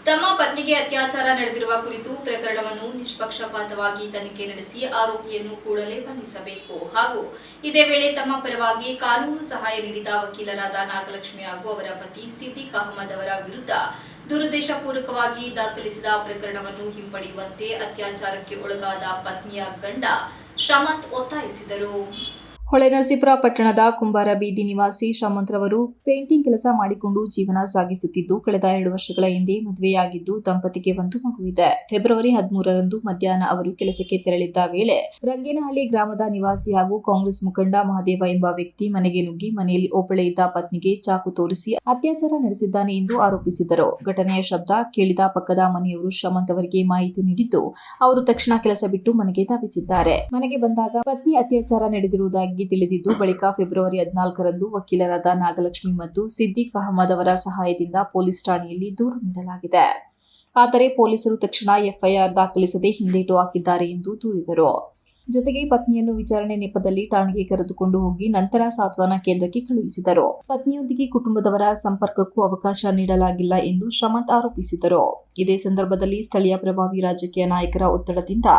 ತಮ್ಮ ಪತ್ನಿಗೆ ಅತ್ಯಾಚಾರ ನಡೆದಿರುವ ಕುರಿತು ಪ್ರಕರಣವನ್ನು ನಿಷ್ಪಕ್ಷಪಾತವಾಗಿ ತನಿಖೆ ನಡೆಸಿ ಆರೋಪಿಯನ್ನು ಕೂಡಲೇ ಬಂಧಿಸಬೇಕು ಹಾಗೂ ಇದೇ ವೇಳೆ ತಮ್ಮ ಪರವಾಗಿ ಕಾನೂನು ಸಹಾಯ ನೀಡಿದ ವಕೀಲರಾದ ನಾಗಲಕ್ಷ್ಮಿ ಹಾಗೂ ಅವರ ಪತಿ ಸಿದ್ದಿಕ್ ಅಹಮದ್ ಅವರ ವಿರುದ್ಧ ದುರುದ್ದೇಶಪೂರ್ವಕವಾಗಿ ದಾಖಲಿಸಿದ ಪ್ರಕರಣವನ್ನು ಹಿಂಪಡೆಯುವಂತೆ ಅತ್ಯಾಚಾರಕ್ಕೆ ಒಳಗಾದ ಪತ್ನಿಯ ಗಂಡ ಶ್ರಮಂತ್ ಒತ್ತಾಯಿಸಿದರು. ಹೊಳೆನರಸೀಪುರ ಪಟ್ಟಣದ ಕುಂಬಾರ ಬೀದಿ ನಿವಾಸಿ ಶ್ರಮಂತ್ರವರು ಪೇಂಟಿಂಗ್ ಕೆಲಸ ಮಾಡಿಕೊಂಡು ಜೀವನ ಸಾಗಿಸುತ್ತಿದ್ದು, ಕಳೆದ 2 ವರ್ಷಗಳ ಹಿಂದೆ ಮದುವೆಯಾಗಿದ್ದು ದಂಪತಿಗೆ ಒಂದು ಮಗುವಿದೆ. ಫೆಬ್ರವರಿ 13ರಂದು ಮಧ್ಯಾಹ್ನ ಅವರು ಕೆಲಸಕ್ಕೆ ತೆರಳಿದ್ದ ವೇಳೆ ರಂಗೇನಹಳ್ಳಿ ಗ್ರಾಮದ ನಿವಾಸಿ ಹಾಗೂ ಕಾಂಗ್ರೆಸ್ ಮುಖಂಡ ಮಹದೇವ ಎಂಬ ವ್ಯಕ್ತಿ ಮನೆಗೆ ನುಗ್ಗಿ ಮನೆಯಲ್ಲಿ ಒಬ್ಬಳೇ ಇದ್ದ ಪತ್ನಿಗೆ ಚಾಕು ತೋರಿಸಿ ಅತ್ಯಾಚಾರ ನಡೆಸಿದ್ದಾನೆ ಎಂದು ಆರೋಪಿಸಿದರು. ಘಟನೆಯ ಶಬ್ದ ಕೇಳಿದ ಪಕ್ಕದ ಮನೆಯವರು ಶ್ರಮಂತ್ ಅವರಿಗೆ ಮಾಹಿತಿ ನೀಡಿದ್ದು, ಅವರು ತಕ್ಷಣ ಕೆಲಸ ಬಿಟ್ಟು ಮನೆಗೆ ಧಾವಿಸಿದ್ದಾರೆ. ಮನೆಗೆ ಬಂದಾಗ ಪತ್ನಿ ಅತ್ಯಾಚಾರ ನಡೆದಿರುವುದಾಗಿ ತಿಳಿದಿದ್ದು, ಬಳಿಕ ಫೆಬ್ರವರಿ 14ರಂದು ವಕೀಲರಾದ ನಾಗಲಕ್ಷ್ಮಿ ಮತ್ತು ಸಿದ್ದಿಕ್ ಅಹಮದ್ ಅವರ ಸಹಾಯದಿಂದ ಪೊಲೀಸ್ ಠಾಣೆಯಲ್ಲಿ ದೂರು ನೀಡಲಾಗಿದೆ. ಆದರೆ ಪೊಲೀಸರು ತಕ್ಷಣ ಎಫ್ಐಆರ್ ದಾಖಲಿಸದೆ ಹಿಂದೇಟು ಹಾಕಿದ್ದಾರೆ ಎಂದು ದೂರಿದರು. ಜೊತೆಗೆ ಪತ್ನಿಯನ್ನು ವಿಚಾರಣೆ ನೆಪದಲ್ಲಿ ಠಾಣೆಗೆ ಕರೆದುಕೊಂಡು ಹೋಗಿ ನಂತರ ಸಾಂತ್ವನ ಕೇಂದ್ರಕ್ಕೆ ಕಳುಹಿಸಿದರು. ಪತ್ನಿಯೊಂದಿಗೆ ಕುಟುಂಬದವರ ಸಂಪರ್ಕಕ್ಕೂ ಅವಕಾಶ ನೀಡಲಾಗಿಲ್ಲ ಎಂದು ಶ್ರಮಂತ್ ಆರೋಪಿಸಿದರು. ಇದೇ ಸಂದರ್ಭದಲ್ಲಿ ಸ್ಥಳೀಯ ಪ್ರಭಾವಿ ರಾಜಕೀಯ ನಾಯಕರ ಒತ್ತಡದಿಂದ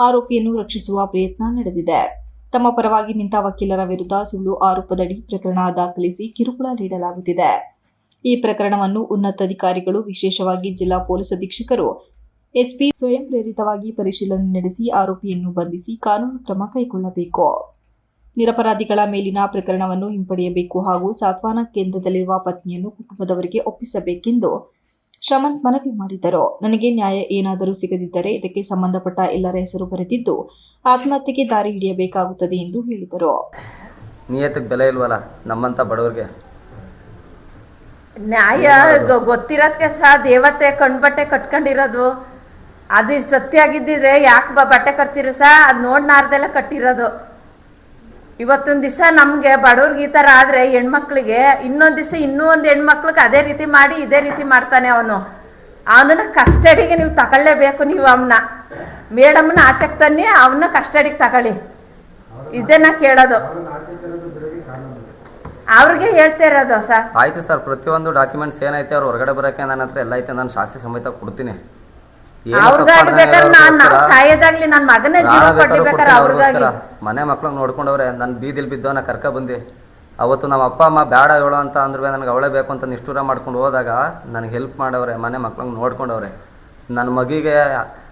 ಆರೋಪಿಯನ್ನು ರಕ್ಷಿಸುವ ಪ್ರಯತ್ನ ನಡೆದಿದೆ. ತಮ್ಮ ಪರವಾಗಿ ನಿಂತ ವಕೀಲರ ವಿರುದ್ಧ ಸುಳ್ಳು ಆರೋಪದಡಿ ಪ್ರಕರಣ ದಾಖಲಿಸಿ ಕಿರುಕುಳ ನೀಡಲಾಗುತ್ತಿದೆ. ಈ ಪ್ರಕರಣವನ್ನು ಉನ್ನತಾಧಿಕಾರಿಗಳು, ವಿಶೇಷವಾಗಿ ಜಿಲ್ಲಾ ಪೊಲೀಸ್ ಅಧೀಕ್ಷಕರು, ಎಸ್ಪಿ ಸ್ವಯಂ ಪ್ರೇರಿತವಾಗಿ ಪರಿಶೀಲನೆ ನಡೆಸಿ ಆರೋಪಿಯನ್ನು ಬಂಧಿಸಿ ಕಾನೂನು ಕ್ರಮ ಕೈಗೊಳ್ಳಬೇಕು. ನಿರಪರಾಧಿಗಳ ಮೇಲಿನ ಪ್ರಕರಣವನ್ನು ಹಿಂಪಡೆಯಬೇಕು ಹಾಗೂ ಸಾಂತ್ವನ ಕೇಂದ್ರದಲ್ಲಿರುವ ಪತ್ನಿಯನ್ನು ಕುಟುಂಬದವರಿಗೆ ಒಪ್ಪಿಸಬೇಕೆಂದು ಶ್ರಮಂತ್ ಮನವಿ ಮಾಡಿದರು. ನನಗೆ ನ್ಯಾಯ ಏನಾದರೂ ಸಿಗದಿದ್ದರೆ ಇದಕ್ಕೆ ಸಂಬಂಧಪಟ್ಟ ಎಲ್ಲರ ಹೆಸರು ಬರೆದಿದ್ದು ಆತ್ಮಹತ್ಯೆಗೆ ದಾರಿ ಹಿಡಿಯಬೇಕಾಗುತ್ತದೆ ಎಂದು ಹೇಳಿದರು. ನಿಯತಿಗೆ ಬೆಲೆ ಇಲ್ವಲ್ಲ ನಮ್ಮಂತ ಬಡವರಿಗೆ. ನ್ಯಾಯ ಗೊತ್ತಿರೋದಕ್ಕೆ ಸಹ ದೇವತೆ ಕಣ್ಬಟ್ಟೆ ಕಟ್ಕೊಂಡಿರೋದು. ಅದು ಸತ್ಯ ಆಗಿದ್ದಿದ್ರೆ ಯಾಕೆ ಬಟ್ಟೆ ಕಟ್ತಿರೋ ಸಹ ಅದು ನೋಡ್ನಾರ್ದೆಲ್ಲ ಕಟ್ಟಿರೋದು. ಇವತ್ತೊಂದು ದಿವಸ ನಮಗೆ ಬಡವ್ರಿಗೆ ಈ ಥರ ಆದರೆ ಹೆಣ್ಮಕ್ಳಿಗೆ ಇನ್ನೊಂದು ದಿವಸ ಇನ್ನೂ ಒಂದು ಹೆಣ್ಮಕ್ಳಿಗೆ ಅದೇ ರೀತಿ ಮಾಡಿ ಇದೇ ರೀತಿ ಮಾಡ್ತಾನೆ ಅವನನ್ನ ಕಸ್ಟಡಿಗೆ ನೀವು ತಗೊಳ್ಳೇಬೇಕು. ನೀವು ಅವನ್ನ ಮೇಡಮ್ನ ಆಚೆಗೆ ತನ್ನಿ, ಅವನ್ನ ಕಸ್ಟಡಿಗೆ ತಗೊಳ್ಳಿ. ಇದನ್ನ ಕೇಳೋದು ಅವ್ರಿಗೆ ಹೇಳ್ತಾ ಇರೋದು. ಸರ್ ಆಯ್ತು ಸರ್, ಪ್ರತಿಯೊಂದು ಡಾಕ್ಯುಮೆಂಟ್ಸ್ ಏನೈತೆ ಅವ್ರು ಹೊರಗಡೆ ಬರೋಕ್ಕೆ ನನ್ನ ಹತ್ರ ಎಲ್ಲ ಐತೆ, ನಾನು ಸಾಕ್ಷಿ ಸಮೇತ ಕೊಡ್ತೀನಿ. ಅವ್ರಿಗಾಗಿ ಬೇಕಾದ್ರೆ ನಾವು ಸಾಯೋದಾಗ್ಲಿ ನನ್ನ ಮಗನೇ ಜೀವ ಕೊಡ್ಬೇಕಾರೆ ಅವ್ರಿಗಾಗಿ ಮನೆ ಮಕ್ಳಿಗೆ ನೋಡ್ಕೊಂಡವ್ರೆ. ನನ್ನ ಬೀದಿಲಿ ಬಿದ್ದವನ್ನ ಕರ್ಕ ಬಂದು ಅವತ್ತು ನಮ್ಮ ಅಪ್ಪ ಅಮ್ಮ ಬೇಡ ಹೇಳೋ ಅಂತ ಅಂದ್ರೆ ನನಗೆ ಅವಳೇ ಬೇಕು ಅಂತ ನಿಷ್ಠೂರ ಮಾಡ್ಕೊಂಡು ಹೋದಾಗ ನನಗೆ ಹೆಲ್ಪ್ ಮಾಡವ್ರೆ, ಮನೆ ಮಕ್ಳಿಗೆ ನೋಡ್ಕೊಂಡವ್ರೆ. ನನ್ನ ಮಗಿಗೆ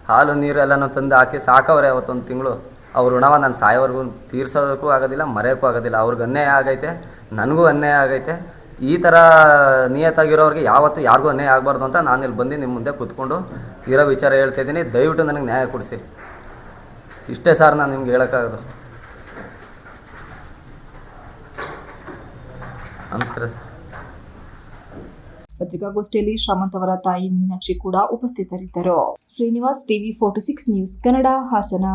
ಹಾಲು ನೀರು ಎಲ್ಲನೂ ತಂದು ಹಾಕಿ ಸಾಕವ್ರೆ ಅವತ್ತೊಂದು ತಿಂಗಳು. ಅವ್ರ ಋಣವ ನಾನು ಸಾಯೋವರೆಗೂ ತೀರ್ಸೋದಕ್ಕೂ ಆಗೋದಿಲ್ಲ, ಮರೆಯೋಕ್ಕೂ ಆಗೋದಿಲ್ಲ. ಅವ್ರಿಗೆ ಅನ್ಯಾಯ ಆಗೈತೆ, ನನಗೂ ಅನ್ಯಾಯ ಆಗೈತೆ. ಈ ಥರ ನಿಯತ್ತಾಗಿರೋರಿಗೆ ಯಾವತ್ತೂ ಯಾರಿಗೂ ಅನ್ಯಾಯ ಆಗಬಾರ್ದು ಅಂತ ನಾನು ಇಲ್ಲಿ ಬಂದು ನಿಮ್ಮ ಮುಂದೆ ಕೂತ್ಕೊಂಡು ಇರೋ ವಿಚಾರ ಹೇಳ್ತಾಯಿದ್ದೀನಿ. ದಯವಿಟ್ಟು ನನಗೆ ನ್ಯಾಯ ಕೊಡಿಸಿ. ಇಷ್ಟೇ ಸರ್ ನಾನು ನಿಮ್ಗೆ ಹೇಳೋಕ್ಕಾಗೋದು. ನಮಸ್ಕಾರ ಸರ್. ಪತ್ರಿಕಾಗೋಷ್ಠಿಯಲ್ಲಿ ಶ್ರಮಂತ್ ಅವರ ತಾಯಿ ಮೀನಾಕ್ಷಿ ಕೂಡ ಉಪಸ್ಥಿತರಿದ್ದರು. Srinivas, TV 46 news Kannada, Hassan.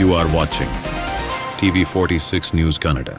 You are watching TV 46 News Kannada.